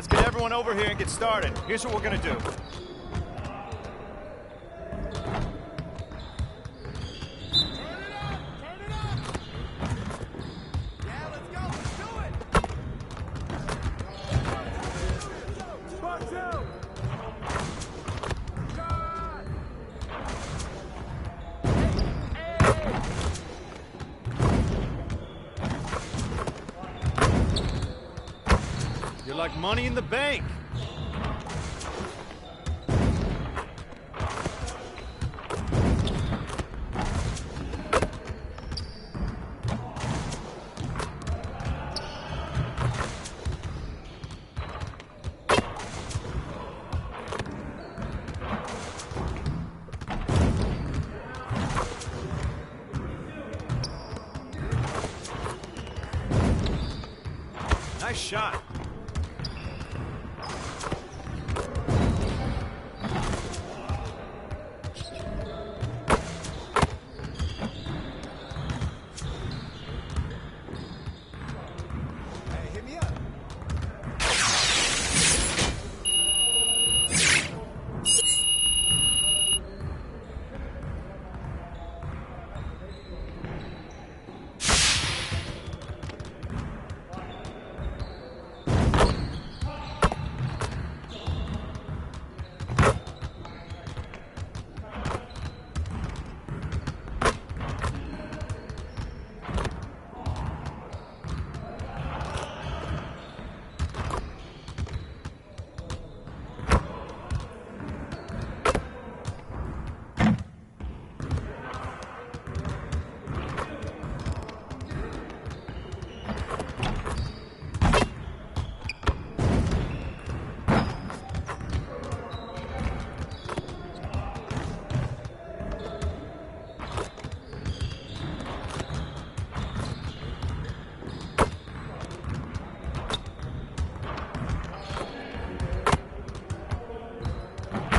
let's get everyone over here and get started. Here's what we're gonna do. You're like money in the bank. Nice shot.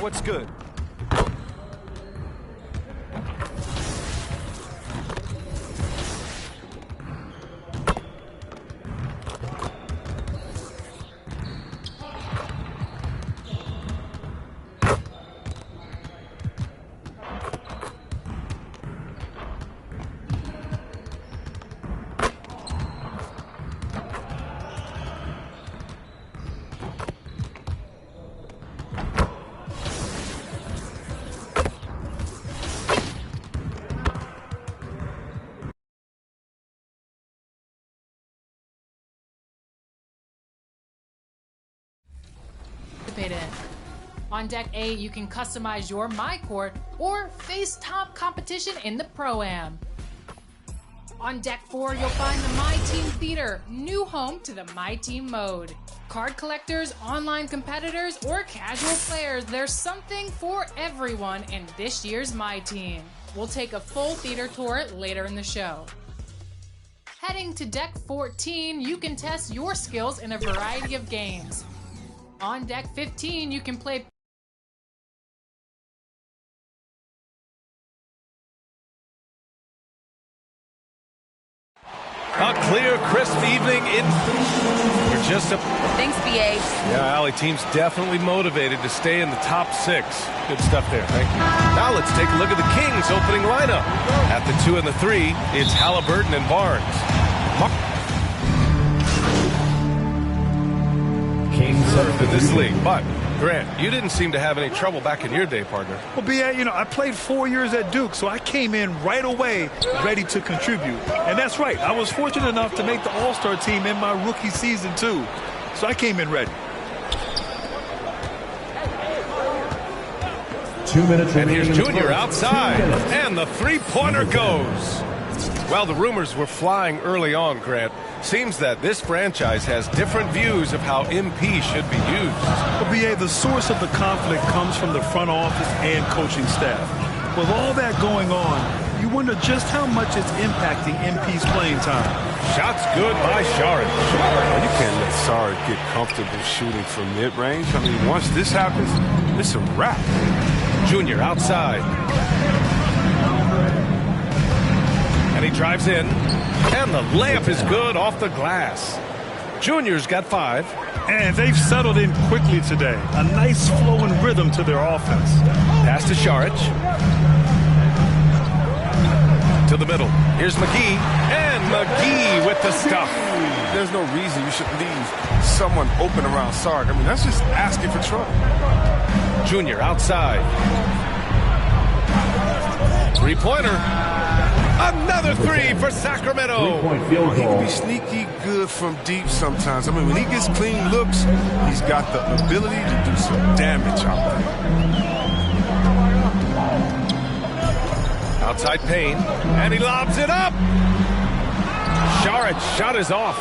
What's good? In. On Deck A, you can customize your My Court or face top competition in the Pro-Am. On Deck 4, you'll find the My Team Theater, new home to the My Team mode. Card collectors, online competitors, or casual players, there's something for everyone in this year's My Team. We'll take a full theater tour later in the show. Heading to Deck 14, you can test your skills in a variety of games. On Deck 15, you can play a clear, crisp evening in. We're just a. Thanks, BA. Yeah, Allie, team's definitely motivated to stay in the top 6. Good stuff there. Thank you. Now let's take a look at the Kings' opening lineup. At the 2 and the 3, it's Halliburton and Barnes. In this league, but Grant, you didn't seem to have any trouble back in your day, partner. Well, BA, I played 4 years at Duke, so I came in right away ready to contribute. And that's right, I was fortunate enough to make the All-Star team in my rookie season, too. So I came in ready. 2 minutes and here's remaining. Junior outside, and the three-pointer goes. Well, the rumors were flying early on, Grant. Seems that this franchise has different views of how MP should be used. Well, BA, the source of the conflict comes from the front office and coaching staff. With all that going on, you wonder just how much it's impacting MP's playing time. Shots good by Saric. You can't let Saric get comfortable shooting from mid-range. I mean, once this happens, it's a wrap. Junior outside. And he drives in. And the layup is good off the glass. Junior's got 5. And they've settled in quickly today. A nice flowing rhythm to their offense. Pass to Saric. To the middle. Here's McGee. And McGee with the stuff. There's no reason you should leave someone open around Sark. I mean, that's just asking for trouble. Junior outside. Three-pointer. Another three for Sacramento. He can be sneaky good from deep sometimes. I mean, when he gets clean looks, he's got the ability to do some damage out there. Outside Payne, and he lobs it up. Saric shot is off.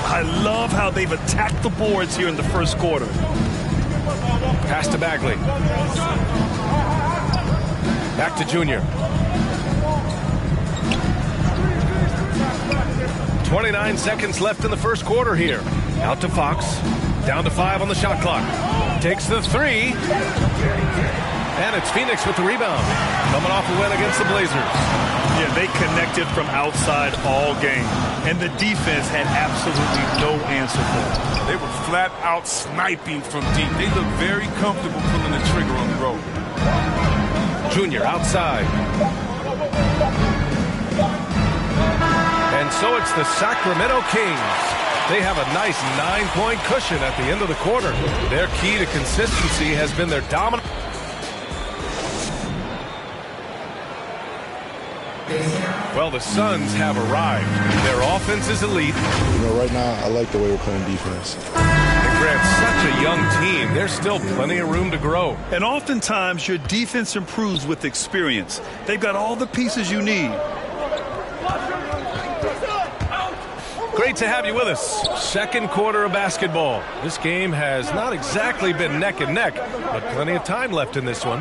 I love how they've attacked the boards here in the first quarter. Pass to Bagley. Back to Junior. 29 seconds left in the first quarter here. Out to Fox. Down to 5 on the shot clock. Takes the three. And it's Phoenix with the rebound. Coming off a win against the Blazers. Yeah, they connected from outside all game. And the defense had absolutely no answer for it. They were flat out sniping from deep. They look very comfortable pulling the trigger on the road. Junior outside. And so it's the Sacramento Kings. They have a nice 9-point cushion at the end of the quarter. Their key to consistency has been their dominant. Well, the Suns have arrived. Their offense is elite. You know, right now, I like the way we're playing defense. And Grant, such a young team. There's still plenty of room to grow. And oftentimes, your defense improves with experience. They've got all the pieces you need. Great to have you with us. Second quarter of basketball. This game has not exactly been neck and neck, but plenty of time left in this one.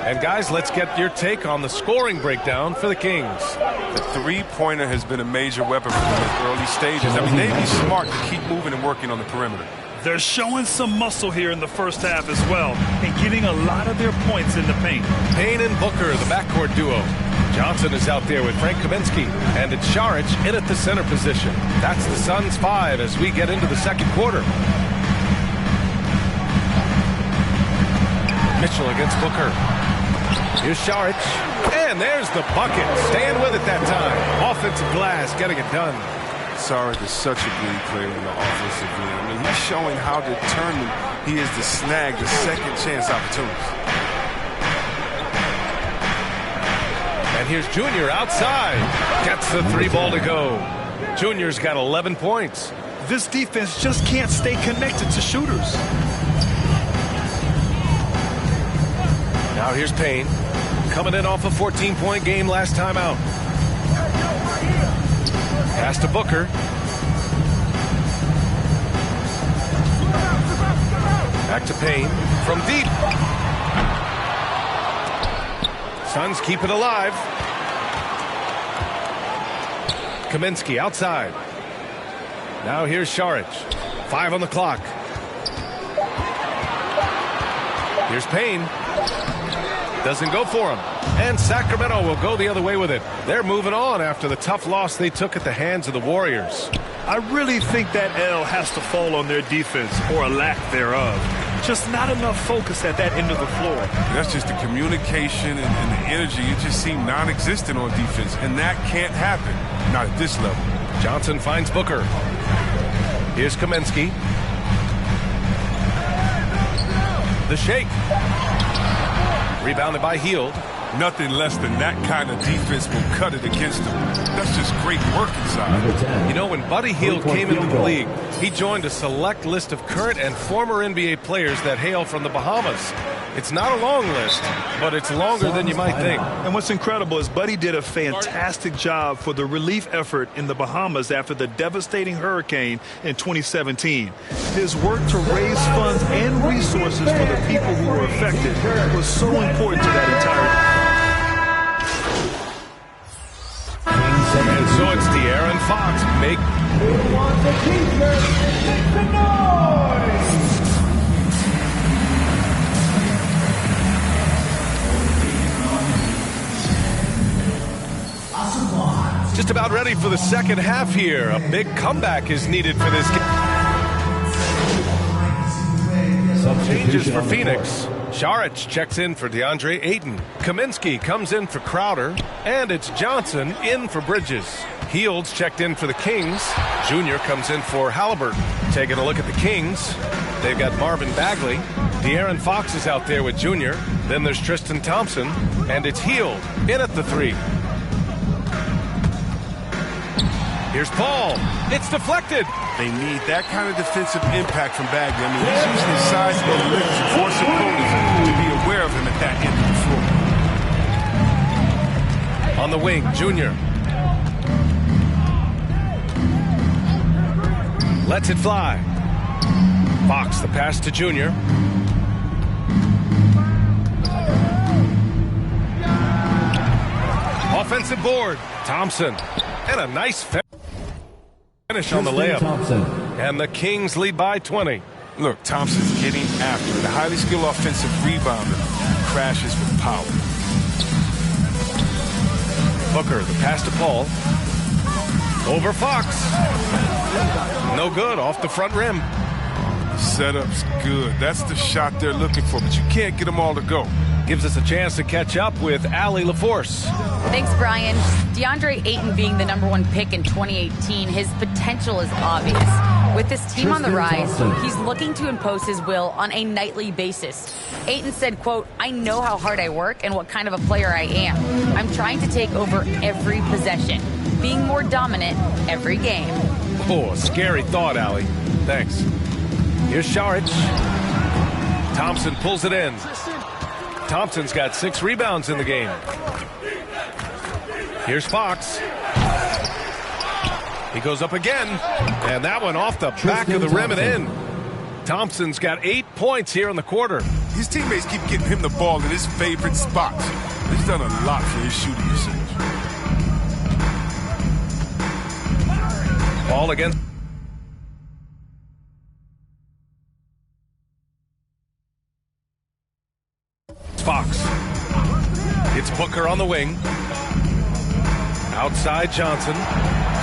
And guys, let's get your take on the scoring breakdown for the Kings. The three-pointer has been a major weapon for them in early stages. I mean, they'd be smart to keep moving and working on the perimeter. They're showing some muscle here in the first half as well, and getting a lot of their points in the paint. Payne and Booker, the backcourt duo. Johnson is out there with Frank Kaminsky, and it's Saric in at the center position. That's the Suns 5 as we get into the second quarter. Mitchell against Booker. Here's Saric, and there's the bucket. Staying with it that time. Offensive glass, getting it done. Saric is such a great player in the offensive end. I mean, he's showing how determined he is to snag the second chance opportunities. And here's Junior outside. Gets the three ball to go. Junior's got 11 points. This defense just can't stay connected to shooters. Now here's Payne. Coming in off a 14-point game last time out. Pass to Booker. Back to Payne. From deep. Suns keep it alive. Kaminsky outside. Now here's Saric. 5 on the clock. Here's Payne. Doesn't go for him. And Sacramento will go the other way with it. They're moving on after the tough loss they took at the hands of the Warriors. I really think that L has to fall on their defense, or a lack thereof. Just not enough focus at that end of the floor. That's just the communication and the energy. It just seemed non-existent on defense, and that can't happen. Not at this level. Johnson finds Booker. Here's Kaminsky. The shake. Rebounded by Hield. Nothing less than that kind of defense will cut it against them. That's just great work inside. You know, when Buddy Hield came into the league, he joined a select list of current and former NBA players that hail from the Bahamas. It's not a long list, but it's longer than you might think. And what's incredible is Buddy did a fantastic job for the relief effort in the Bahamas after the devastating hurricane in 2017. His work to raise funds and resources for the people who were affected was so important to that entire. And so it's De'Aaron Fox. Make just about ready for the second half here. A big comeback is needed for this game. Changes for Phoenix. Saric checks in for DeAndre Ayton. Kaminsky comes in for Crowder. And it's Johnson in for Bridges. Fields checked in for the Kings. Junior comes in for Halliburton. Taking a look at the Kings, they've got Marvin Bagley. De'Aaron Fox is out there with Junior. Then there's Tristan Thompson. And it's Hield in at the 3. Here's Paul. It's deflected. They need that kind of defensive impact from Bagley. I mean, he's using his size and length to force opponents to be aware of him at that end of the floor. On the wing, Junior. Lets it fly. Fox, the pass to Junior. Offensive board. Thompson. And a nice finish on the layup. And the Kings lead by 20. Look, Thompson's getting after it. A highly skilled offensive rebounder crashes with power. Booker, the pass to Paul. Over Fox. No good, off the front rim. Setup's good. That's the shot they're looking for, but you can't get them all to go. Gives us a chance to catch up with Allie LaForce. Thanks, Brian. DeAndre Ayton being the #1 pick in 2018, his potential is obvious. With this team on the rise, he's looking to impose his will on a nightly basis. Ayton said, quote, "I know how hard I work and what kind of a player I am. I'm trying to take over every possession, being more dominant every game." Oh, scary thought, Allie. Thanks. Here's Saric. Thompson pulls it in. Thompson's got 6 rebounds in the game. Here's Fox. He goes up again, and that one off the back of the rim and in. Thompson's got 8 points here in the quarter. His teammates keep getting him the ball in his favorite spots. He's done a lot for his shooting percentage. Ball against Fox. It's Booker on the wing. Outside Johnson.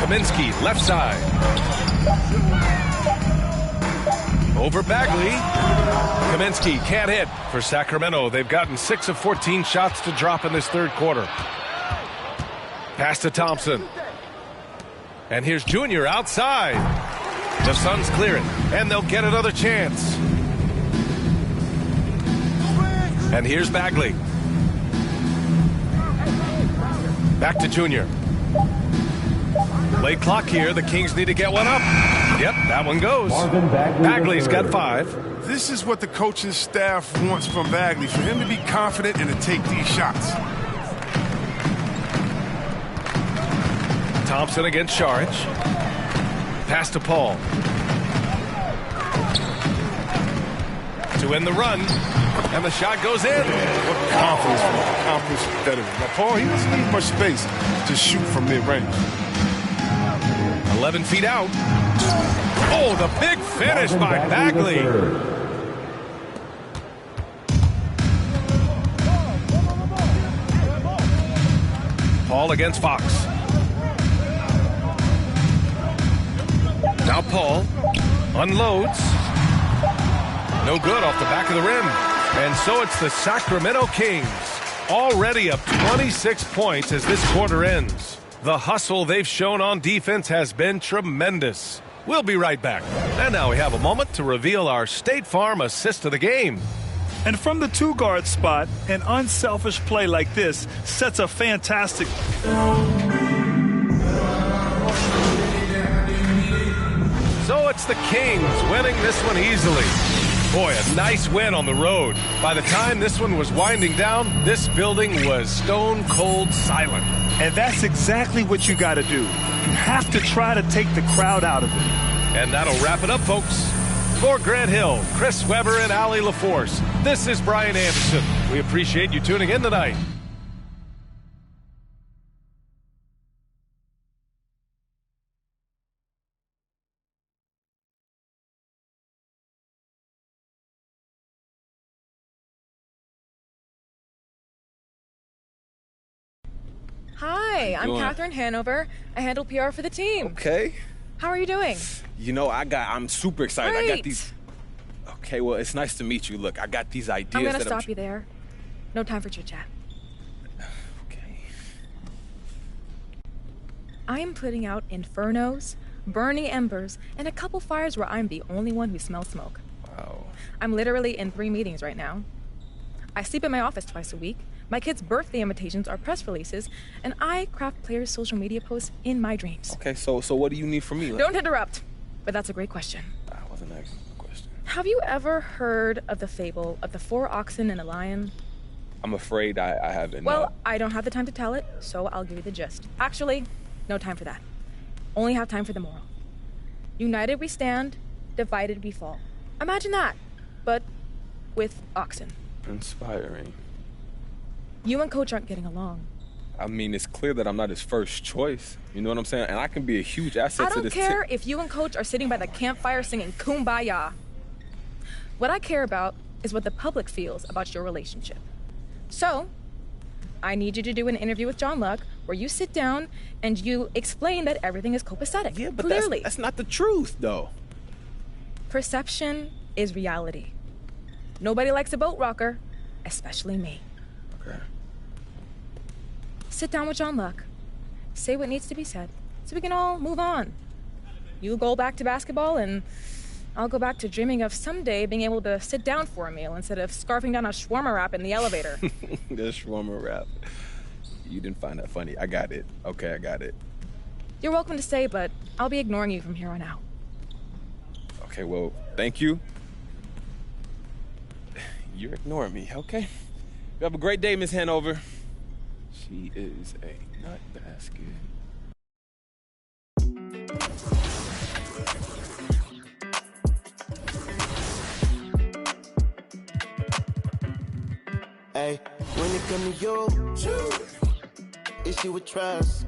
Kaminsky, left side. Over Bagley. Kaminsky can't hit for Sacramento. They've gotten 6 of 14 shots to drop in this third quarter. Pass to Thompson. And here's Junior outside. The Suns clear it, and they'll get another chance. And here's Bagley. Back to Junior. Late clock here. The Kings need to get one up. Yep, that one goes. Bagley's got 5. This is what the coaching staff wants from Bagley, for him to be confident and to take these shots. Thompson against Saric. Pass to Paul. To end the run. And the shot goes in. What confidence from an accomplished veteran. Now, Paul, he doesn't need much space to shoot from mid-range. 11 feet out. Oh, the big finish by Bagley. Paul against Fox. Now Paul unloads. No good off the back of the rim. And so it's the Sacramento Kings, already up 26 points as this quarter ends. The hustle they've shown on defense has been tremendous. We'll be right back. And now we have a moment to reveal our State Farm assist of the game. And from the 2-guard spot, an unselfish play like this sets a fantastic... So it's the Kings winning this one easily. Boy, a nice win on the road. By the time this one was winding down, this building was stone cold silent. And that's exactly what you got to do. You have to try to take the crowd out of it. And that'll wrap it up, folks. For Grant Hill, Chris Webber, and Allie LaForce, this is Brian Anderson. We appreciate you tuning in tonight. Hi, I'm Catherine Hanover. I handle PR for the team. Okay. How are you doing? You know, I'm super excited. Great. I got these. Okay, well, it's nice to meet you. Look, I got these ideas. I'm gonna stop you there. No time for chit-chat. Okay. I am putting out infernos, burning embers, and a couple fires where I'm the only one who smells smoke. Wow. I'm literally in 3 meetings right now. I sleep in my office twice a week. My kids' birthday invitations are press releases, and I craft players' social media posts in my dreams. Okay, so what do you need from me? Don't interrupt, but that's a great question. I wasn't asking a question. Have you ever heard of the fable of the 4 oxen and a lion? I'm afraid I haven't. Well, I don't have the time to tell it, so I'll give you the gist. Actually, no time for that. Only have time for the moral. United we stand, divided we fall. Imagine that, but with oxen. Inspiring. You and Coach aren't getting along. I mean, it's clear that I'm not his first choice. You know what I'm saying? And I can be a huge asset to this I don't care if you and Coach are sitting by the campfire singing Kumbaya. What I care about is what the public feels about your relationship. So, I need you to do an interview with John Luck where you sit down and you explain that everything is copacetic. Yeah, but clearly. That's not the truth, though. Perception is reality. Nobody likes a boat rocker, especially me. Okay. Sit down with John Luck. Say what needs to be said so we can all move on. You go back to basketball and I'll go back to dreaming of someday being able to sit down for a meal instead of scarfing down a shawarma wrap in the elevator. The shawarma wrap. You didn't find that funny. I got it. Okay, I got it. You're welcome to stay, but I'll be ignoring you from here on out. Okay, well, thank you. You're ignoring me, okay? You have a great day, Miss Hanover. She is a nut basket. Hey, when it come to you, issue with trust.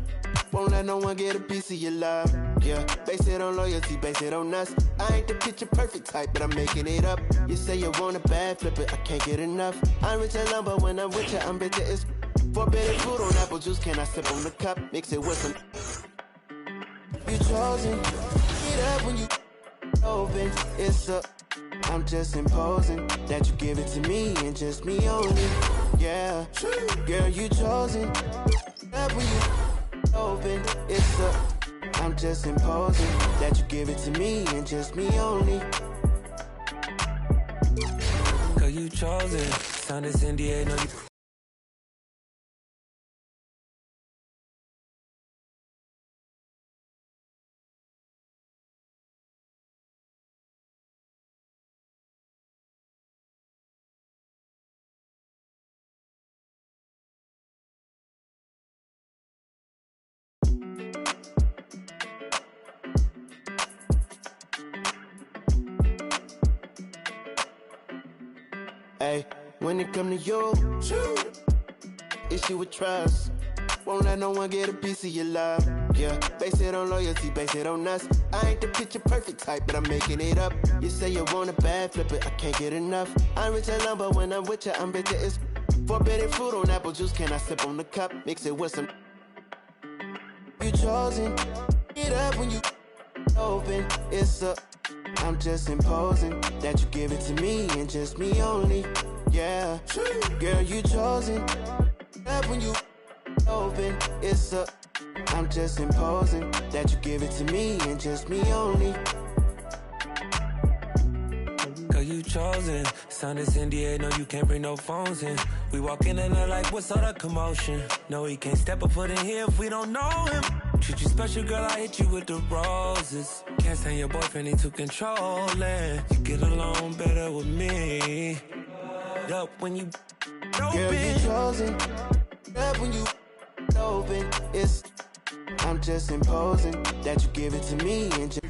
Won't let no one get a piece of your love. Yeah, base it on loyalty, base it on us. I ain't the picture perfect type, but I'm making it up. You say you want a bad flip it, I can't get enough. I'm rich and lumber when I'm with you, I'm bitter as forbidden fruit on apple juice. Can I sip on the cup? Mix it with some. You chosen. Get up when you open. It's up. I'm just imposing that you give it to me and just me only. Yeah, girl, you chosen. Get up when you open. It's up. I'm just imposing that you give it to me and just me only. Girl, you chosen. Sign this NDA, no you. Hey, when it come to you, issue with trust. Won't let no one get a piece of your love. Yeah, base it on loyalty, base it on us. I ain't the picture perfect type, but I'm making it up. You say you want a bad flip it, I can't get enough. I'm rich and lumber when I'm with you, I'm bitter as forbidden fruit on apple juice. Can I sip on the cup? Mix it with some. You chosen. Get up when you open. It's up. I'm just imposing that you give it to me and just me only. Yeah, girl, you chosen. Up when you open, it's up. I'm just imposing that you give it to me and just me only. Girl, you chosen. Sign this NDA, no, you can't bring no phones in. We walk in and they're like, what's all the commotion? No, he can't step a foot in here if we don't know him. Treat you special, girl, I hit you with the roses. Can't stand your boyfriend, he too controlling. You get along better with me. Up when you open. Girl, you chosen. Up when you open. It's. I'm just imposing that you give it to me and just.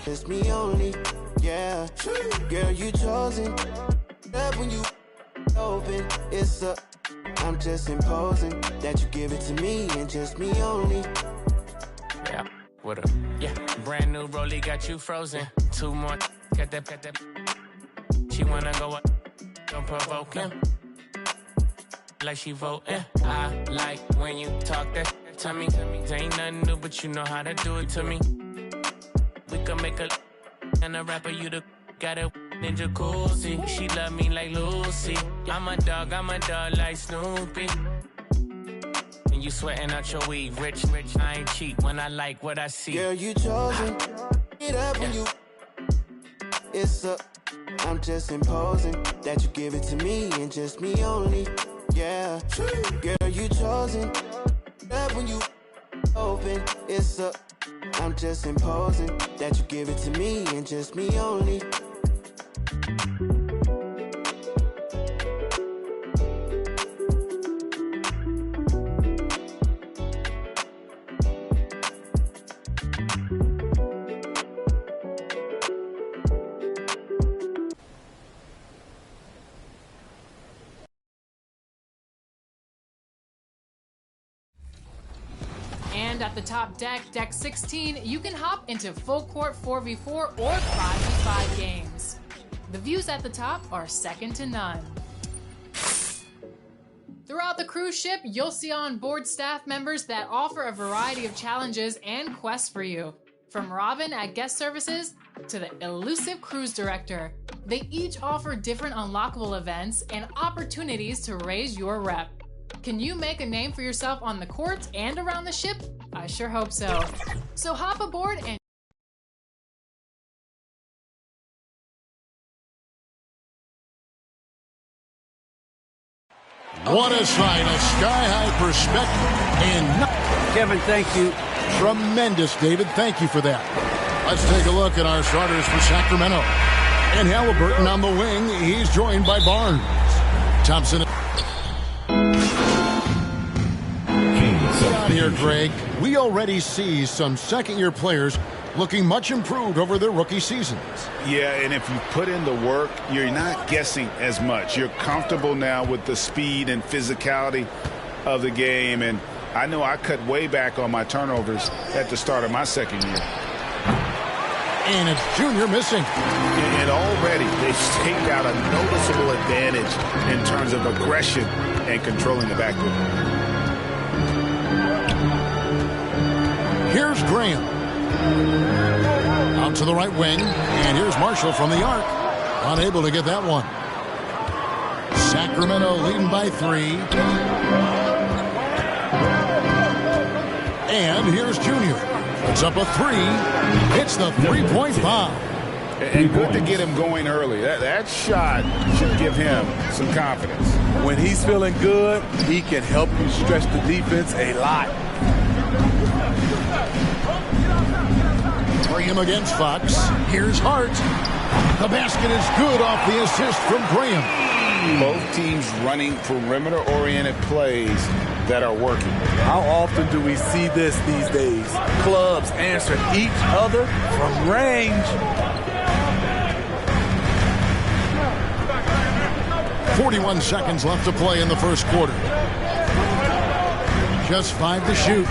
It's me only, yeah. Girl, you chosen. Love when you open. It's a, I'm just imposing that you give it to me and just me only. Yeah, what up? Yeah, brand new rollie got you frozen. 2 more, got that. She wanna go up, don't provoke him. Like she voting. I like when you talk that to me. Ain't nothing new, but you know how to do it to me. We can make a and a rapper, you the got a ninja jacuzzi. She love me like Lucy. I'm a dog like Snoopy. And you sweating out your weed, rich, I ain't cheap when I like what I see. Girl, you chosen. It up when you. It's a, I'm just imposing that you give it to me and just me only. Yeah, girl, you chosen. Love when you open. It's a, I'm just imposing that you give it to me and just me only. And at the top deck, Deck 16, you can hop into full court 4v4 or 5v5 games. The views at the top are second to none. Throughout the cruise ship, you'll see on-board staff members that offer a variety of challenges and quests for you. From Robin at Guest Services to the elusive cruise director, they each offer different unlockable events and opportunities to raise your rep. Can you make a name for yourself on the court and around the ship? I sure hope so. So hop aboard and What a sight, a sky-high perspective. And Kevin, thank you. Tremendous, David. Thank you for that. Let's take a look at our starters for Sacramento. And Halliburton on the wing. He's joined by Barnes. Thompson. Here, Greg. We already see some second-year players looking much improved over their rookie seasons. Yeah, and if you put in the work, you're not guessing as much. You're comfortable now with the speed and physicality of the game. And I know I cut way back on my turnovers at the start of my second year. And it's Junior missing. And already they've staked out a noticeable advantage in terms of aggression and controlling the backcourt. Here's Graham. Out to the right wing. And here's Marshall from the arc. Unable to get that one. Sacramento leading by 3. And here's Junior. Puts up a 3. Hits the three-point foul. And good to get him going early. That shot should give him some confidence. When he's feeling good, he can help you stretch the defense a lot. Graham against Fox. Here's Hart. The basket is good off the assist from Graham. Both teams running perimeter-oriented plays that are working. How often do we see this these days? Clubs answer each other from range. 41 seconds left to play in the first quarter. Just 5 to shoot.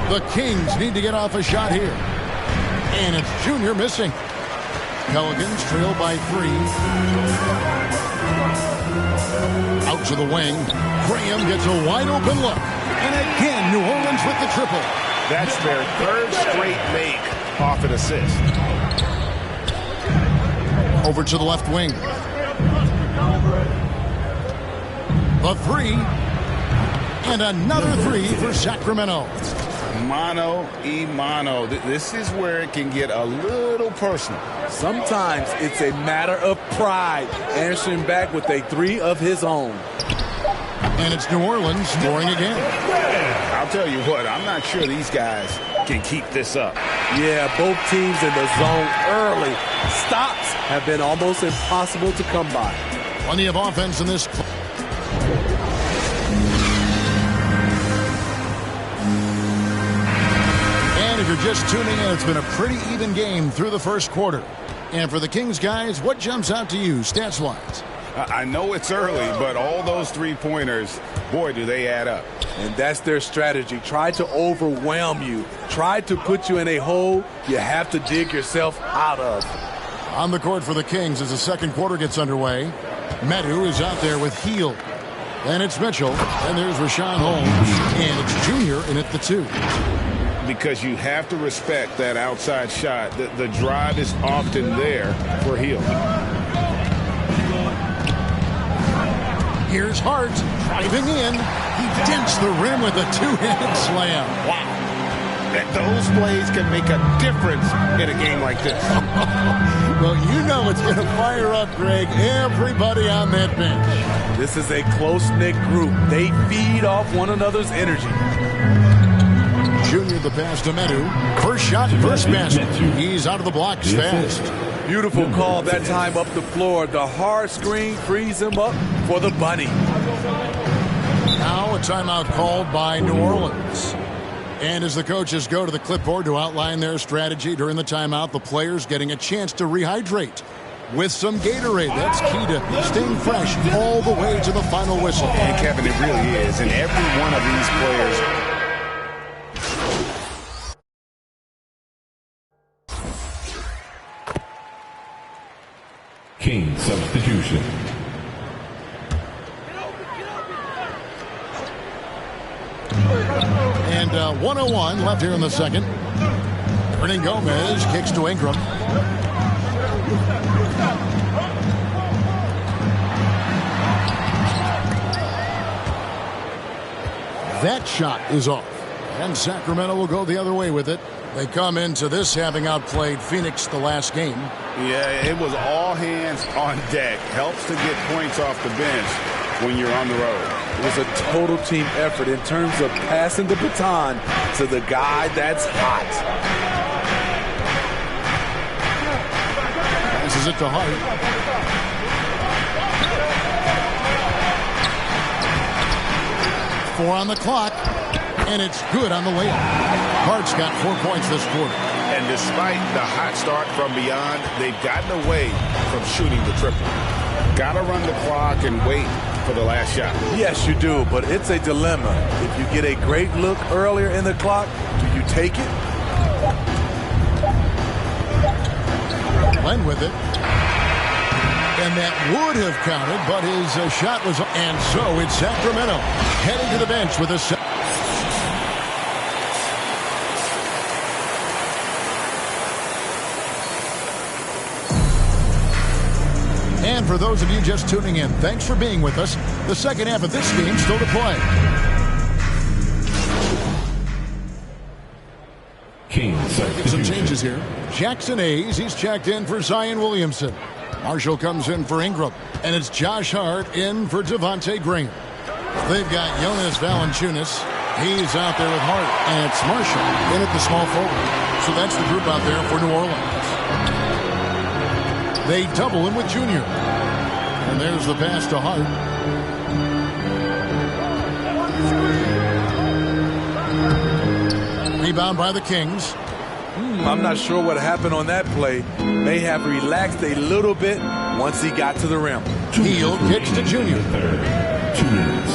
The Kings need to get off a shot here. And it's Junior missing. Pelicans trail by 3. Out to the wing. Graham gets a wide open look. And again, New Orleans with the triple. That's their third straight make off an assist. Over to the left wing. The 3. And another 3 for Sacramento. Mano y mano. This is where it can get a little personal. Sometimes it's a matter of pride, answering back with a 3 of his own. And it's New Orleans scoring again. I'll tell you what, I'm not sure these guys can keep this up. Yeah, both teams in the zone early. Stops have been almost impossible to come by. Plenty of offense in this. if you're just tuning in, it's been a pretty even game through the first quarter. And for the Kings guys, what jumps out to you stats-wise? I know it's early, but all those three-pointers, boy, do they add up. And that's their strategy. Try to overwhelm you. Try to put you in a hole you have to dig yourself out of. On the court for the Kings as the second quarter gets underway. Medu is out there with Hield. Then it's Mitchell. And there's Rashawn Holmes. And it's Junior in at the 2. Because you have to respect that outside shot. The drive is often there for Hield. Here's Hart driving in. He dents the rim with a two-handed slam. Wow. Those plays can make a difference in a game like this. Well, you know it's going to fire up, Greg, everybody on that bench. This is a close-knit group. They feed off one another's energy. Junior the pass to Medu. First shot, first basket. He's out of the blocks fast. Beautiful call that time up the floor. The hard screen frees him up for the bunny. Now a timeout called by New Orleans. And as the coaches go to the clipboard to outline their strategy during the timeout, the players getting a chance to rehydrate with some Gatorade. That's key to staying fresh all the way to the final whistle. And Kevin, it really is. And every one of these players... King substitution. And 1:01 left here in the second. Hernangomez kicks to Ingram. That shot is off. And Sacramento will go the other way with it. They come into this having outplayed Phoenix the last game. Yeah, it was all hands on deck. Helps to get points off the bench when you're on the road. It was a total team effort in terms of passing the baton to the guy that's hot. Passes it to Hart. Four on the clock, and it's good on the layup. Hart's got 4 points this quarter. And despite the hot start from beyond, they've gotten away from shooting the triple. Got to run the clock and wait for the last shot. Yes, you do, but it's a dilemma. If you get a great look earlier in the clock, do you take it? Len with it. And that would have counted, but his shot was... And so it's Sacramento heading to the bench with a... And for those of you just tuning in, thanks for being with us. The second half of this game still to play. Some changes here. Jackson Hayes, he's checked in for Zion Williamson. Marshall comes in for Ingram. And it's Josh Hart in for Devontae Graham. They've got Jonas Valanciunas. He's out there with Hart. And it's Marshall in at the small forward. So that's the group out there for New Orleans. They double him with Junior. And there's the pass to Hart. Rebound by the Kings. I'm not sure what happened on that play. May have relaxed a little bit once he got to the rim. Hield kicks to Junior. 2 minutes.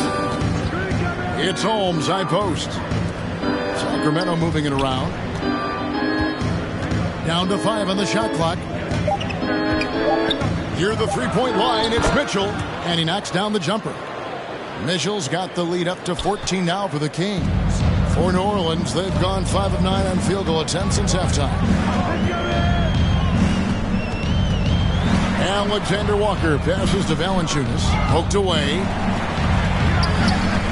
It's Holmes, high post. Sacramento moving it around. Down to 5 on the shot clock. Near the three-point line, it's Mitchell. And he knocks down the jumper. Mitchell's got the lead up to 14 now for the Kings. For New Orleans, they've gone 5 of 9 on field goal attempts since halftime. Alexander Walker passes to Valanciunas. Poked away.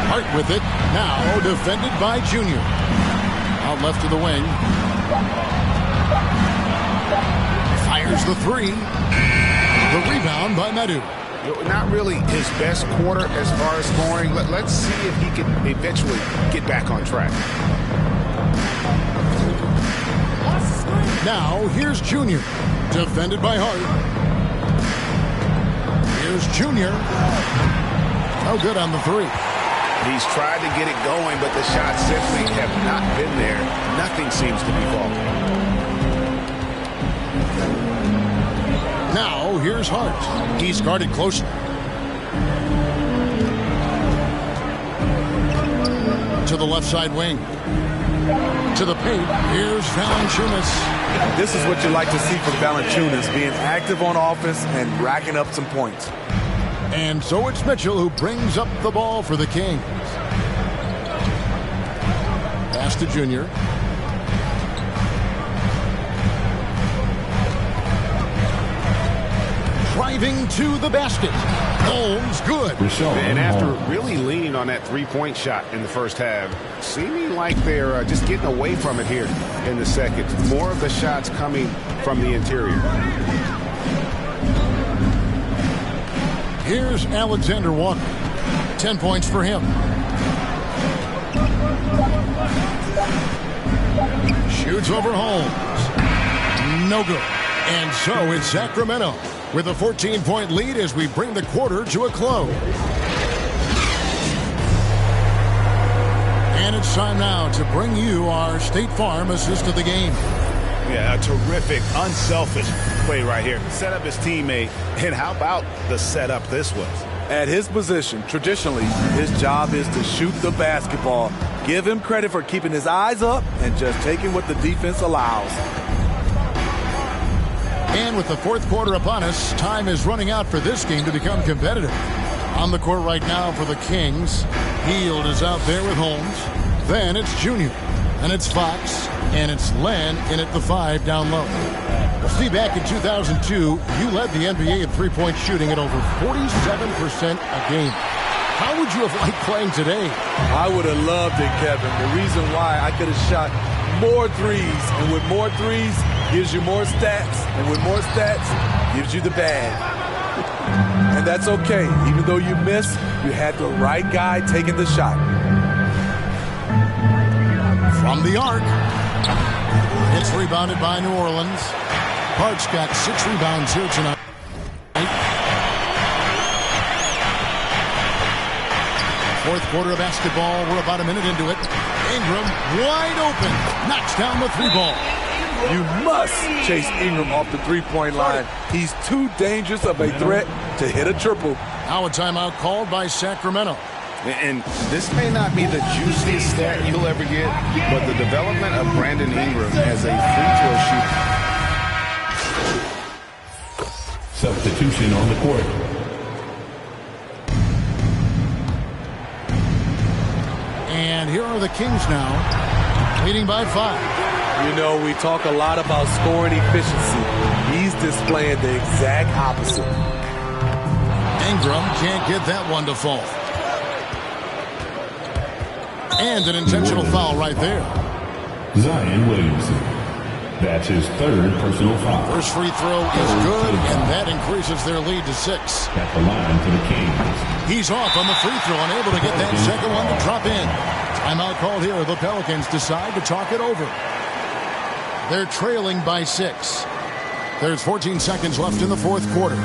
Hart with it. Now defended by Junior. Out left to the wing. Fires the three. The rebound by Medu. Not really his best quarter as far as scoring. Let's see if he can eventually get back on track. Now here's Junior. Defended by Hart. Here's Junior. No good on the three. He's tried to get it going, but the shots simply have not been there. nothing seems to be falling. Now, here's Hart. He's guarded closely. To the left side wing. To the paint. Here's Valanciunas. This is what you like to see from Valanciunas, being active on offense and racking up some points. And so it's Mitchell who brings up the ball for the Kings. Pass to Junior. Driving to the basket. Holmes, good. And after really leaning on that three-point shot in the first half, seeming like they're just getting away from it here in the second. More of the shots coming from the interior. Here's Alexander Walker. 10 points for him. Shoots over Holmes. No good. And so it's Sacramento with a 14-point lead as we bring the quarter to a close. And it's time now to bring you our State Farm assist of the game. Yeah, a terrific, unselfish play right here. Set up his teammate. And how about the setup this was? At his position, traditionally, his job is to shoot the basketball. Give him credit for keeping his eyes up and just taking what the defense allows. And with the fourth quarter upon us, time is running out for this game to become competitive. On the court right now for the Kings, Hield is out there with Holmes. Then it's Junior, and it's Fox, and it's Len in at the 5 down low. Steve, back in 2002, you led the NBA in three-point shooting at over 47% a game. How would you have liked playing today? I would have loved it, Kevin. The reason why I could have shot more threes, and with more threes gives you more stats, and with more stats gives you the bag. And that's okay. Even though you missed, you had the right guy taking the shot. From the arc, it's rebounded by New Orleans. Hart's got 6 rebounds here tonight. Fourth quarter of basketball. We're about a minute into it. Ingram wide open. Knocks down the 3-ball. You must chase Ingram off the three-point line. He's too dangerous of a threat to hit a triple. Now a timeout called by Sacramento. And this may not be the juiciest stat you'll ever get, but the development of Brandon Ingram as a free throw shooter. Substitution on the court. And here are the Kings now, leading by 5. You know, we talk a lot about scoring efficiency. He's displaying the exact opposite. Ingram can't get that one to fall. And an intentional foul right there. Zion Williamson. That's his 3rd personal foul. First free throw is good, and that increases their lead to 6. At the line for the Kings. He's off on the free throw, unable to get that second one to drop in. Timeout called here. The Pelicans decide to talk it over. They're trailing by 6. There's 14 seconds left in the fourth quarter.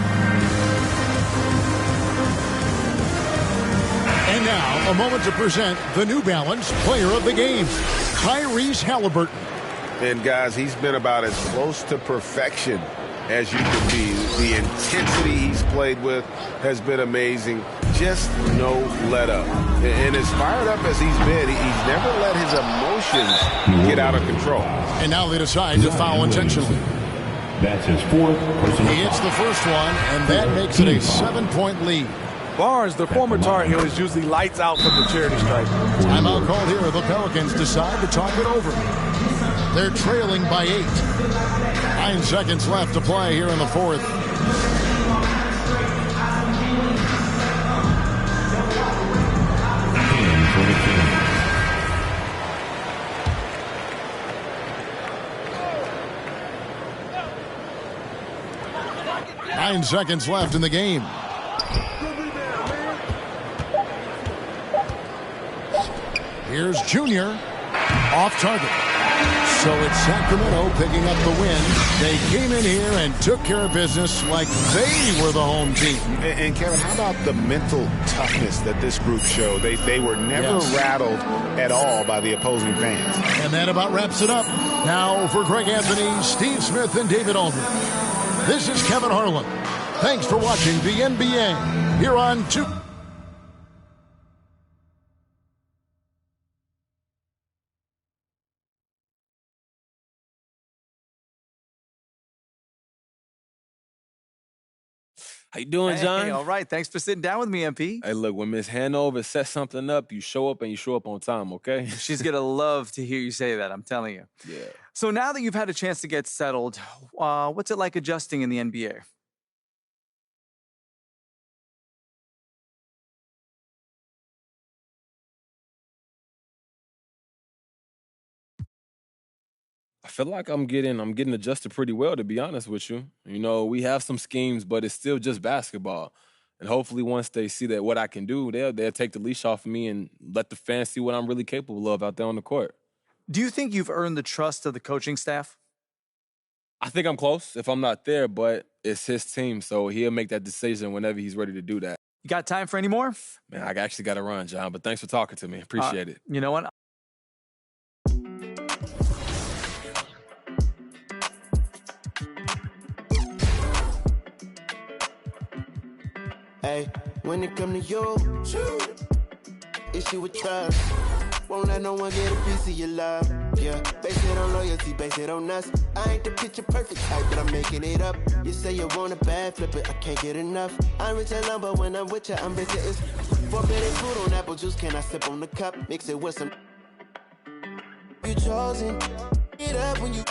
And now, a moment to present the New Balance Player of the Game, Tyrese Halliburton. And guys, he's been about as close to perfection as you could be. The intensity he's played with has been amazing. Just no let up. And as fired up as he's been, he's never let his emotions get out of control. And now they decide to foul intentionally. That's his 4th personal. He hits the first one, and that makes it a 7-point lead. Barnes, the former Tar Heel, is usually lights out from the charity stripe. Timeout called here. The Pelicans decide to talk it over. They're trailing by 8. 9 seconds left to play here in the fourth. And for the Kings. 9 seconds left in the game. Here's Junior. Off target. So it's Sacramento picking up the win. They came in here and took care of business like they were the home team. And Kevin, how about the mental toughness that this group showed? They were never rattled at all by the opposing fans. And that about wraps it up. Now for Greg Anthony, Steve Smith, and David Aldridge, this is Kevin Harlan. Thanks for watching the NBA here on 2. How you doing, John? Hey, all right. Thanks for sitting down with me, MP. Hey, look, when Miss Hanover sets something up, you show up and you show up on time, okay? She's going to love to hear you say that, I'm telling you. Yeah. So now that you've had a chance to get settled, what's it like adjusting in the NBA? I feel like I'm getting adjusted pretty well, to be honest with you. You know, we have some schemes, but it's still just basketball. And hopefully once they see that what I can do, they'll take the leash off of me and let the fans see what I'm really capable of out there on the court. Do you think you've earned the trust of the coaching staff? I think I'm close if I'm not there, but it's his team, so he'll make that decision whenever he's ready to do that. You got time for any more? Man, I actually got to run, John, but thanks for talking to me. Appreciate it. You know what? Hey, when it come to you, issue with trust. Won't let no one get a piece of your love. Yeah, base it on loyalty, base it on us. I ain't the picture perfect type, but I'm making it up. You say you want a bad, flip it, I can't get enough. I'm rich alone, but when I'm with you, I'm bitter as forbidden fruit on apple juice. Can I sip on the cup? Mix it with some. You chosen. Get up when you.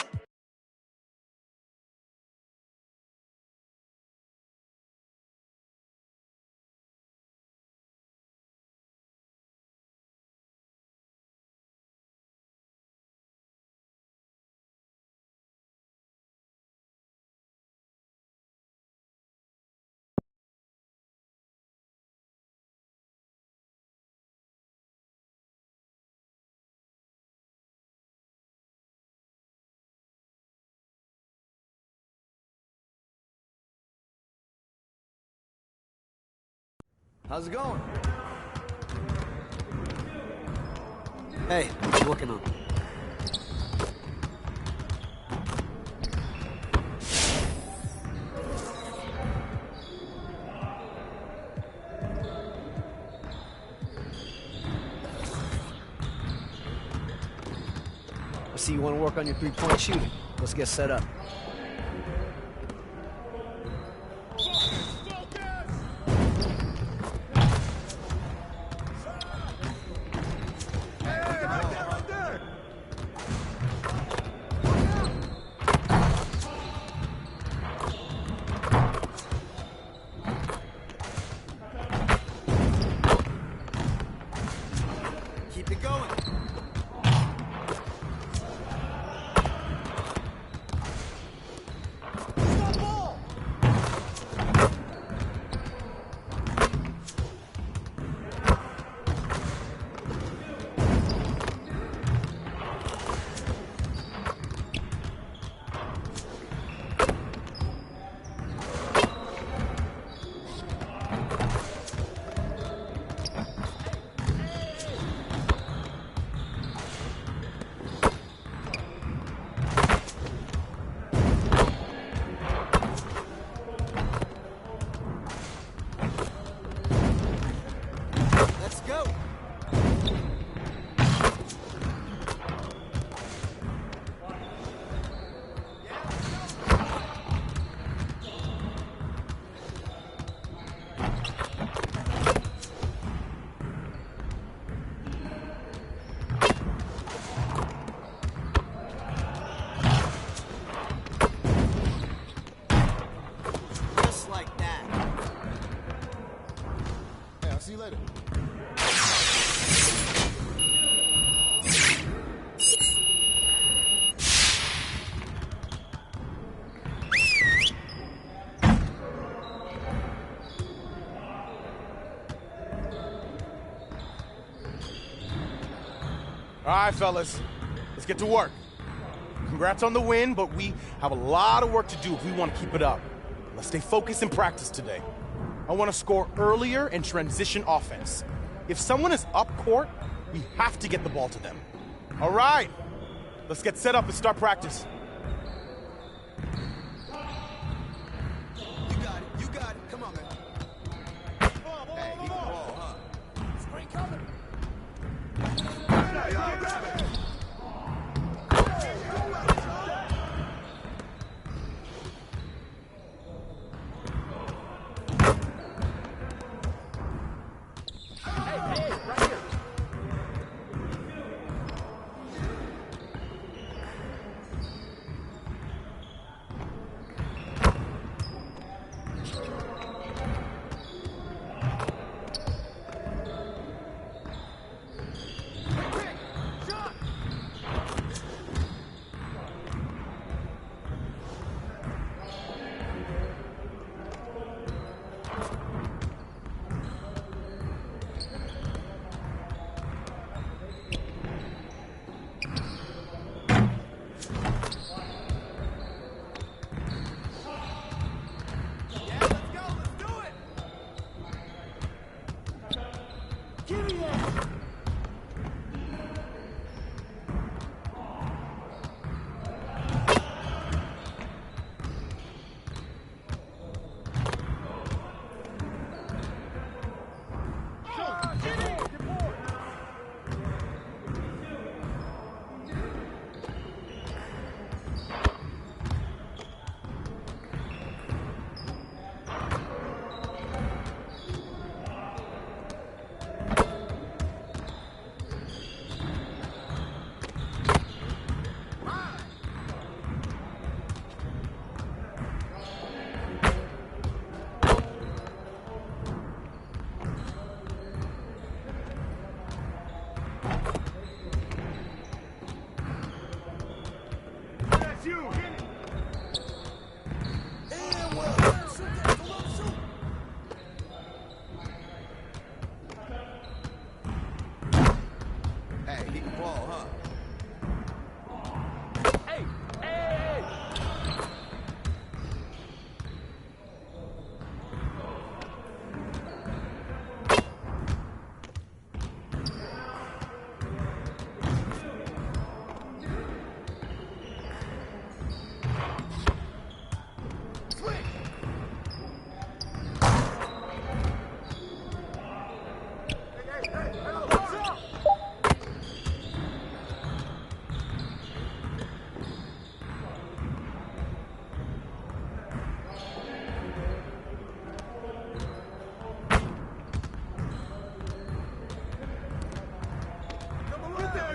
How's it going? Hey, what you working on? I see you want to work on your three-point shooting. Let's get set up. Keep it going. Let's go. Just like that. Hey, I'll see you later. All right, fellas. Let's get to work. congrats on the win, but we have a lot of work to do if we want to keep it up. Let's stay focused in practice today. I want to score earlier and transition offense. If someone is up court, we have to get the ball to them. All right, let's get set up and start practice. You got it. Come on, man. Hey, he can ball, huh? Screen coming.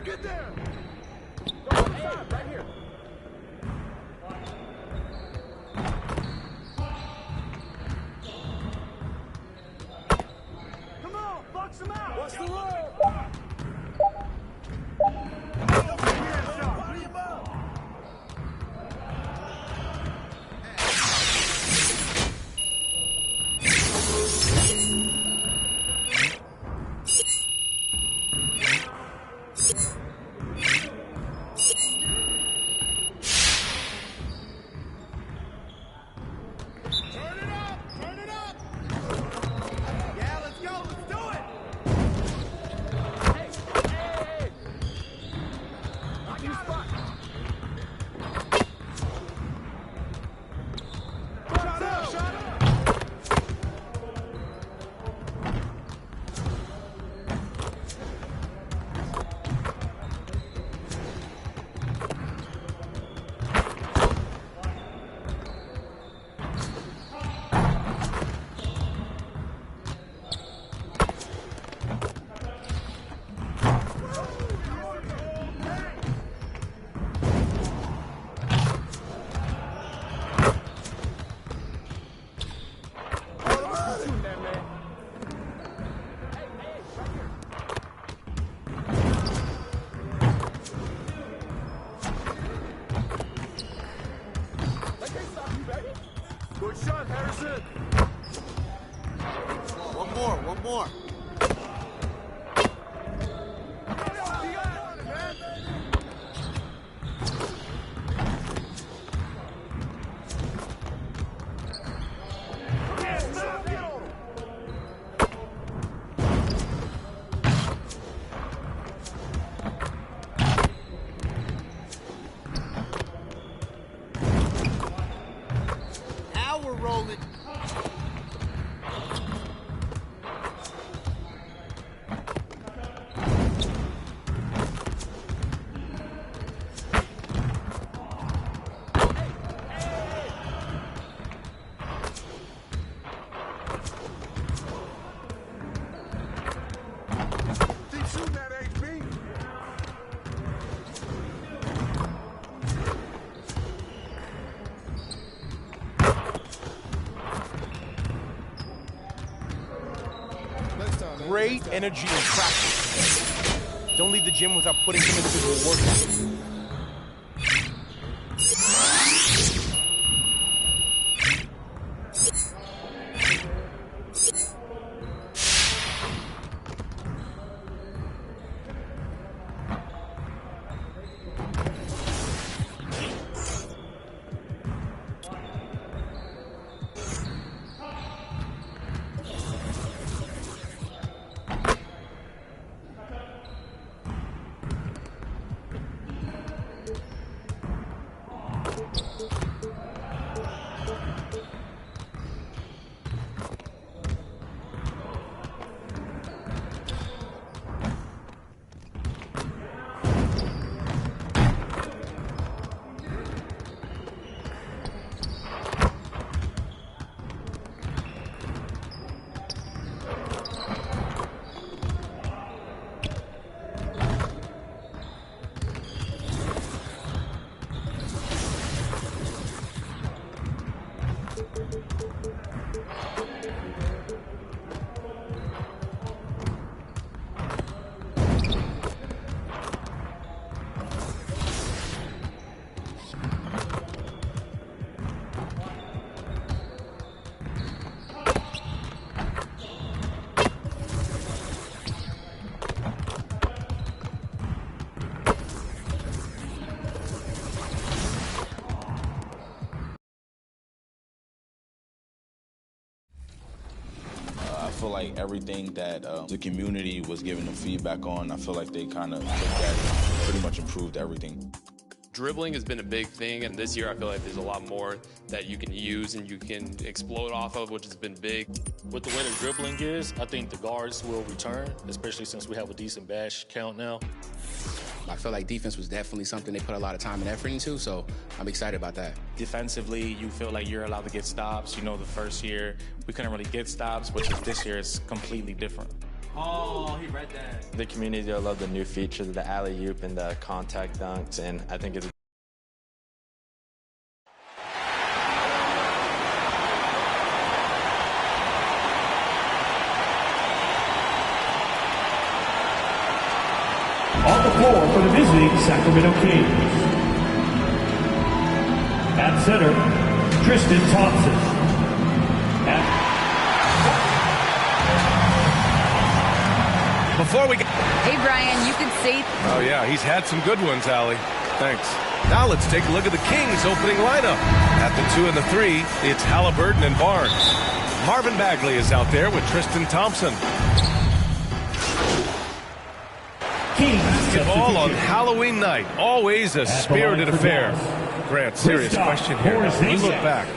Get there! Go outside, right here. Come on, box him out! What's the roll? Good shot, Harrison. One more. great energy in practice. Don't leave the gym without putting him into the workout. I feel like everything that the community was giving them feedback on, I feel like they kind of took that and pretty much improved everything. Dribbling has been a big thing, and this year I feel like there's a lot more that you can use and you can explode off of, which has been big. With the way the dribbling is, I think the guards will return, especially since we have a decent bash count now. I feel like defense was definitely something they put a lot of time and effort into, so I'm excited about that. Defensively, you feel like you're allowed to get stops. You know, the first year, we couldn't really get stops, which is this year is completely different. Oh, he read that. The community, I love the new features, the alley-oop and the contact dunks, and I think it's on the floor for the visiting Sacramento Kings. At center, Tristan Thompson. Before we get... Hey, Brian, you could say... Oh, yeah, he's had some good ones, Allie. Thanks. Now let's take a look at the Kings' opening lineup. At the 2 and the 3, it's Halliburton and Barnes. Marvin Bagley is out there with Tristan Thompson. Basketball on Halloween night. Always a spirited affair. Grant, serious question here. When you look back,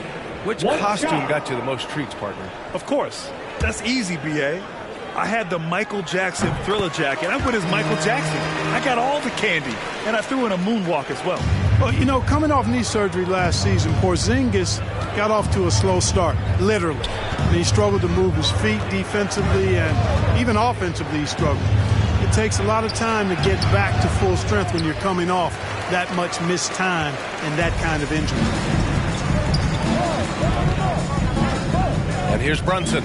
which costume got you the most treats, partner? Of course. That's easy, B.A. I had the Michael Jackson Thriller jacket. I went as Michael Jackson. I got all the candy, and I threw in a moonwalk as well. Well, you know, coming off knee surgery last season, Porzingis got off to a slow start, literally. And he struggled to move his feet defensively, and even offensively he struggled. It takes a lot of time to get back to full strength when you're coming off that much missed time and that kind of injury. And here's Brunson.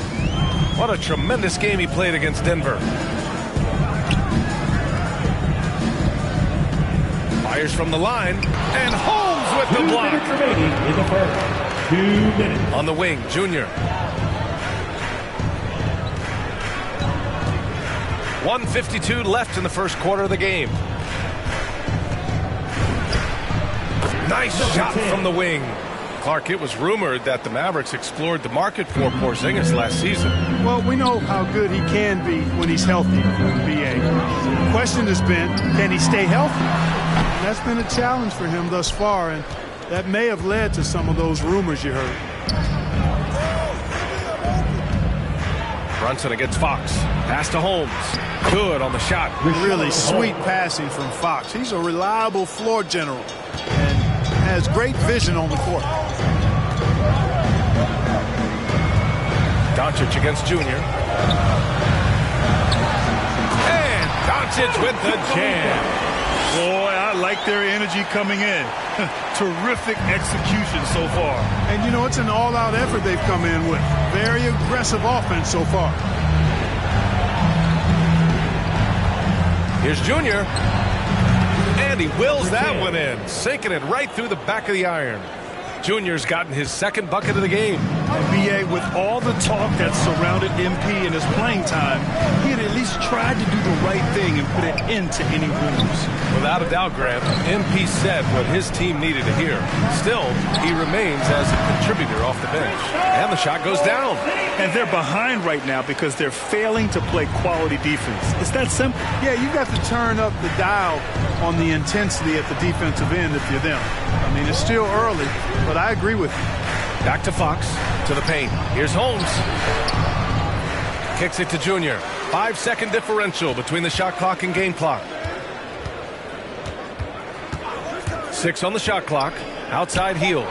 What a tremendous game he played against Denver. Fires from the line, and Holmes with the block. 2 minutes remaining in the first. 2 minutes. On the wing, Junior. 1:52 left in the first quarter of the game. Nice shot from the wing. Clark, it was rumored that the Mavericks explored the market for Porzingis last season. Well, we know how good he can be when he's healthy, B.A. The question has been, can he stay healthy? And that's been a challenge for him thus far, and that may have led to some of those rumors you heard. Brunson against Fox. Pass to Holmes. Good on the shot. Really sweet passing from Fox. He's a reliable floor general and has great vision on the court. Doncic against Junior. And Doncic with the jam. Boy, I like their energy coming in. Terrific execution so far. And, you know, it's an all-out effort they've come in with. Very aggressive offense so far. Here's Junior. And he wills that one in, sinking it right through the back of the iron. Junior's gotten his second bucket of the game. BA, with all the talk that surrounded MP in his playing time, he had at least tried to do the right thing and put an end to any rumors. Without a doubt, Grant, MP said what his team needed to hear. Still, he remains as a contributor off the bench. And the shot goes down. And they're behind right now because they're failing to play quality defense. It's that simple. Yeah, you got to turn up the dial on the intensity at the defensive end if you're them. I mean, it's still early, but I agree with you. Back to Fox, to the paint. Here's Holmes. Kicks it to Junior. 5-second differential between the shot clock and game clock. 6 on the shot clock. Outside heel.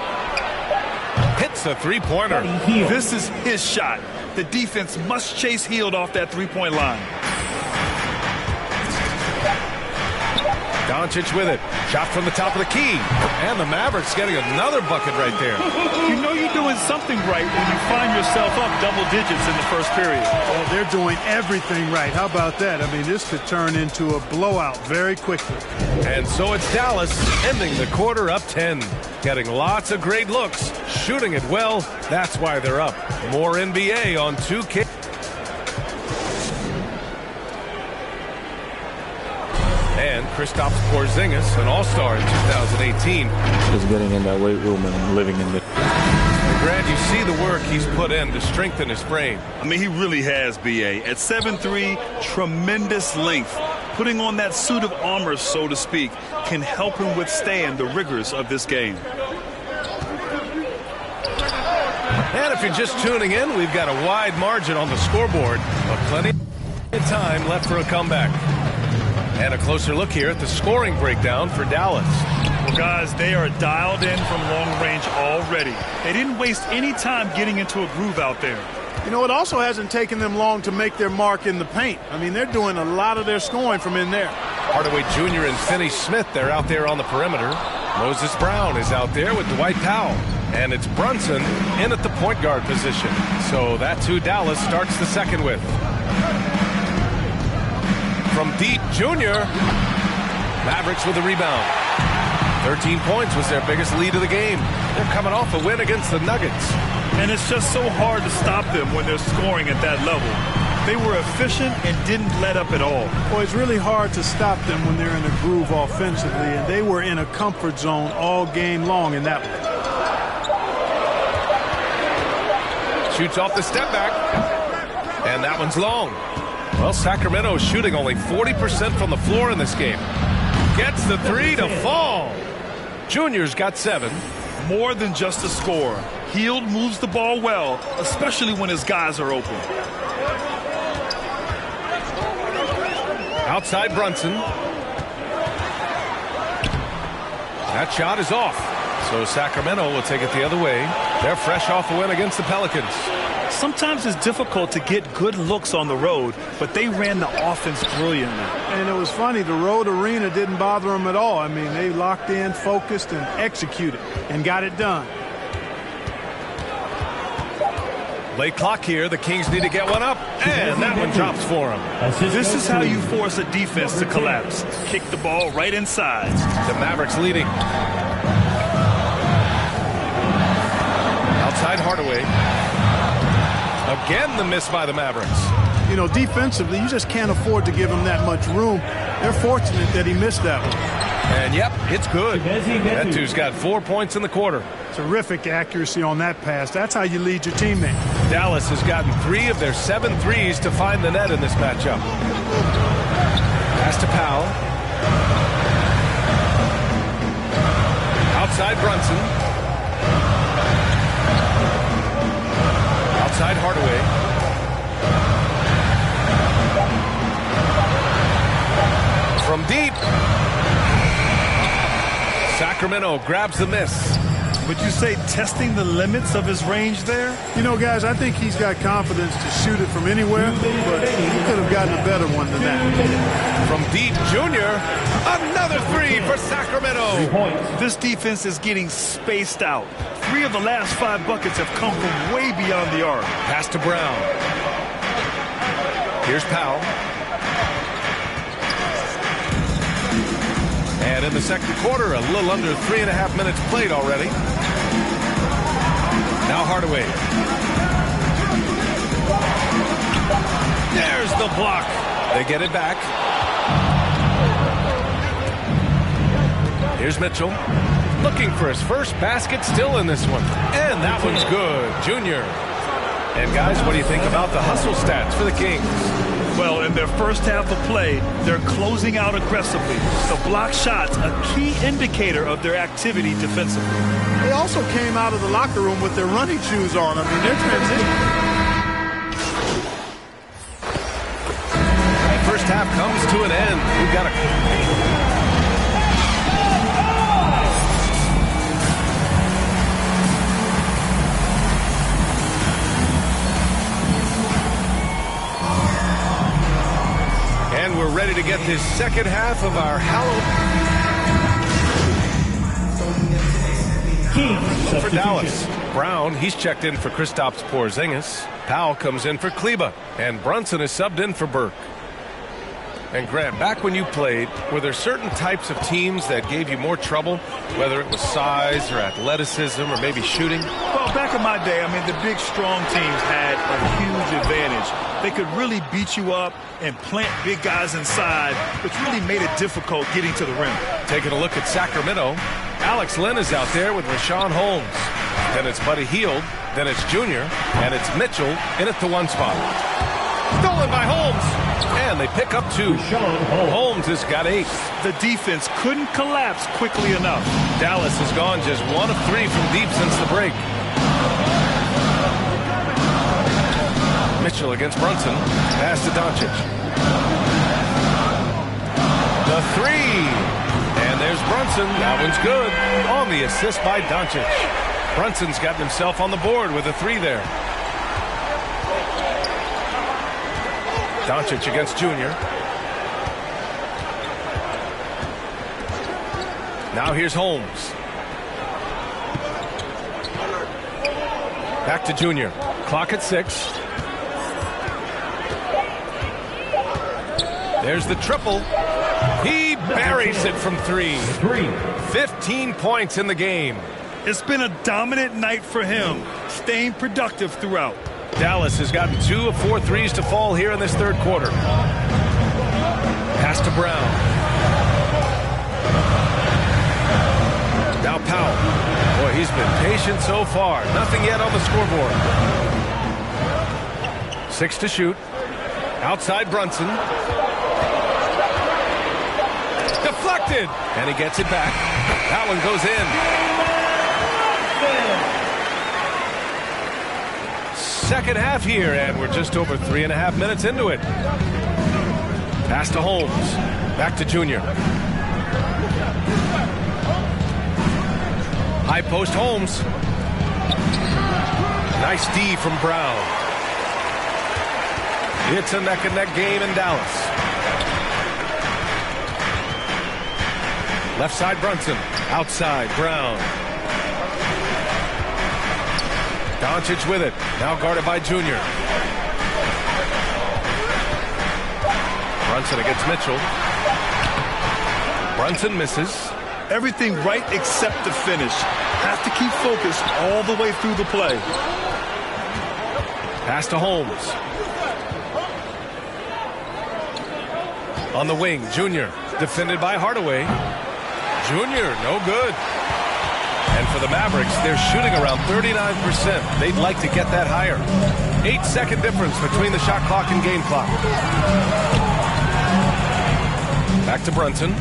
Hits a three-pointer. This is his shot. The defense must chase Hield off that three-point line. Doncic with it. Shot from the top of the key. And the Mavericks getting another bucket right there. You know you're doing something right when you find yourself up double digits in the first period. Oh, they're doing everything right. How about that? I mean, this could turn into a blowout very quickly. And so it's Dallas ending the quarter up 10. Getting lots of great looks. Shooting it well. That's why they're up. More NBA on 2K. And Kristaps Porzingis, an all-star in 2018. Just getting in that weight room and living in the... Grant, you see the work he's put in to strengthen his frame. I mean, he really has, B.A. At 7'3", tremendous length. Putting on that suit of armor, so to speak, can help him withstand the rigors of this game. And if you're just tuning in, we've got a wide margin on the scoreboard, but plenty of time left for a comeback. And a closer look here at the scoring breakdown for Dallas. Well, guys, they are dialed in from long range already. They didn't waste any time getting into a groove out there. You know, it also hasn't taken them long to make their mark in the paint. I mean, they're doing a lot of their scoring from in there. Hardaway Jr. and Finney-Smith, they're out there on the perimeter. Moses Brown is out there with Dwight Powell. And it's Brunson in at the point guard position. So that's who Dallas starts the second with. From deep, Junior. Mavericks with the rebound. 13 points was their biggest lead of the game. They're coming off a win against the Nuggets. And it's just so hard to stop them when they're scoring at that level. They were efficient and didn't let up at all. Well, it's really hard to stop them when they're in a groove offensively, and they were in a comfort zone all game long in that one. Shoots off the step back. And that one's long. Well, Sacramento is shooting only 40% from the floor in this game. Gets the three to fall. Junior's got 7. More than just a score. Hield moves the ball well, especially when his guys are open. Outside Brunson. That shot is off. So Sacramento will take it the other way. They're fresh off a win against the Pelicans. Sometimes it's difficult to get good looks on the road, but they ran the offense brilliantly. And it was funny, the road arena didn't bother them at all. I mean, they locked in, focused, and executed, and got it done. Late clock here. The Kings need to get one up, and that one drops for them. This is how you force a defense to collapse. Kick the ball right inside. The Mavericks leading. Outside Hardaway. Again, the miss by the Mavericks. You know, defensively, you just can't afford to give him that much room. They're fortunate that he missed that one. And, yep, it's good. That dude's got 4 points in the quarter. Terrific accuracy on that pass. That's how you lead your teammate. Dallas has gotten 3 of their 7 threes to find the net in this matchup. Pass to Powell. Outside Brunson. Outside Hardaway. From deep. Sacramento grabs the miss. Would you say testing the limits of his range there? You know, guys, I think he's got confidence to shoot it from anywhere, but he could have gotten a better one than that. From deep, Junior. Another 3 for Sacramento. This defense is getting spaced out. 3 of the last 5 buckets have come from way beyond the arc. Pass to Brown. Here's Powell. And in the second quarter, a little under 3.5 minutes played already. Now Hardaway. There's the block. They get it back. Here's Mitchell. Looking for his first basket still in this one. And that one's good. Junior. And guys, what do you think about the hustle stats for the Kings? Well, in their first half of play, they're closing out aggressively. The block shots, a key indicator of their activity defensively. They also came out of the locker room with their running shoes on. I mean, they're transitioning. First half comes to an end. We've got a... And we're ready to get this second half of our for Dallas. Brown, he's checked in for Kristaps Porzingis. Powell comes in for Kleba. And Brunson is subbed in for Burke. And Grant, back when you played, were there certain types of teams that gave you more trouble, whether it was size or athleticism or maybe shooting? Well, back in my day, I mean, the big, strong teams had a huge advantage. They could really beat you up and plant big guys inside, which really made it difficult getting to the rim. Taking a look at Sacramento, Alex Len is out there with Rashawn Holmes. Then it's Buddy Hield, then it's Junior, and it's Mitchell in at the 1 spot. Stolen by Holmes. And they pick up 2. Holmes has got 8. The defense couldn't collapse quickly enough. Dallas has gone just 1 of 3 from deep since the break. Mitchell against Brunson. Pass to Doncic. The 3. And there's Brunson. That one's good. On the assist by Doncic. Brunson's gotten himself on the board with a 3 there. Doncic against Junior. Now here's Holmes. Back to Junior. Clock at 6. There's the triple. He buries it from 3. 15 points in the game. It's been a dominant night for him, staying productive throughout. Dallas has gotten 2 of 4 threes to fall here in this third quarter. Pass to Brown. Now Powell. Boy, he's been patient so far. Nothing yet on the scoreboard. 6 to shoot. Outside Brunson. Deflected. And he gets it back. That one goes in. Second half here, and we're just over 3.5 minutes into it. Pass to Holmes. Back to Junior. High post Holmes. Nice D from Brown. It's a neck-and-neck game in Dallas. Left side Brunson. Outside Brown. Doncic with it. Now guarded by Junior. Brunson against Mitchell. Brunson misses. Everything right except the finish. Have to keep focused all the way through the play. Pass to Holmes. On the wing, Junior. Defended by Hardaway. Junior, no good. And for the Mavericks, they're shooting around 39%. They'd like to get that higher. 8-second difference between the shot clock and game clock. Back to Brunson.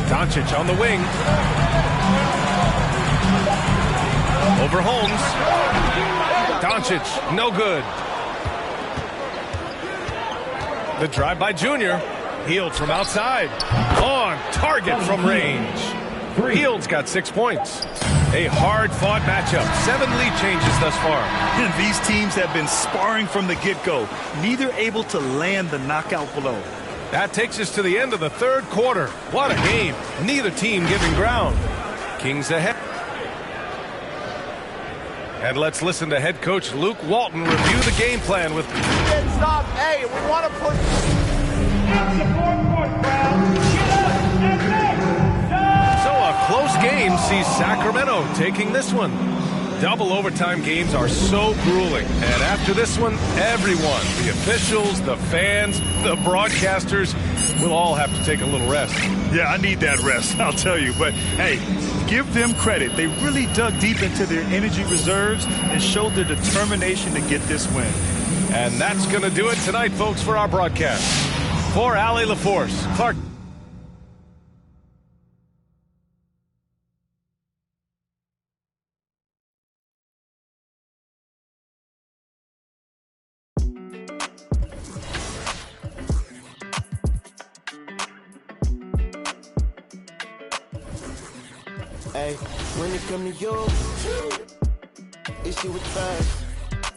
Doncic on the wing. Over Holmes. Doncic, no good. The drive by Junior. Hield from outside. On target from range. Hield's got 6 points. A hard-fought matchup. 7 lead changes thus far. And these teams have been sparring from the get-go. Neither able to land the knockout blow. That takes us to the end of the third quarter. What a game. Neither team giving ground. Kings ahead. And let's listen to head coach Luke Walton review the game plan with... Stop. Hey, we want to put... So a close game sees Sacramento taking this one. Double overtime games are so grueling. And after this one, everyone, the officials, the fans, the broadcasters, will all have to take a little rest. Yeah, I need that rest, I'll tell you. But, hey, give them credit. They really dug deep into their energy reserves and showed their determination to get this win. And that's going to do it tonight, folks, for our broadcast. For Allie LaForce, Clark. Hey, when it come to you, issue with trust.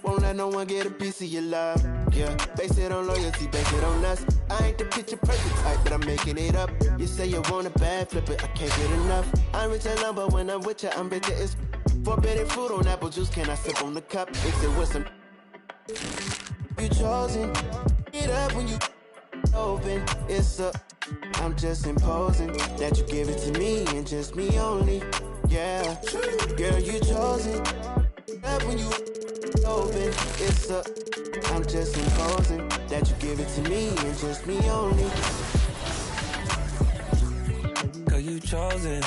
Won't let no one get a piece of your love. Yeah, base it on loyalty, base it on us. I ain't the picture perfect type, but I'm making it up. You say you want a bad flip it, I can't get enough. I'm rich alone, but when I'm with you, I'm bitter. It's forbidden fruit on apple juice. Can I sip on the cup? Mix it with some. You chosen. Get up when you open. It's up. I'm just imposing that you give it to me and just me only. Yeah, girl, you chosen. Up when you open, it's up. I'm just imposing that you give it to me and just me only. Girl, you chosen.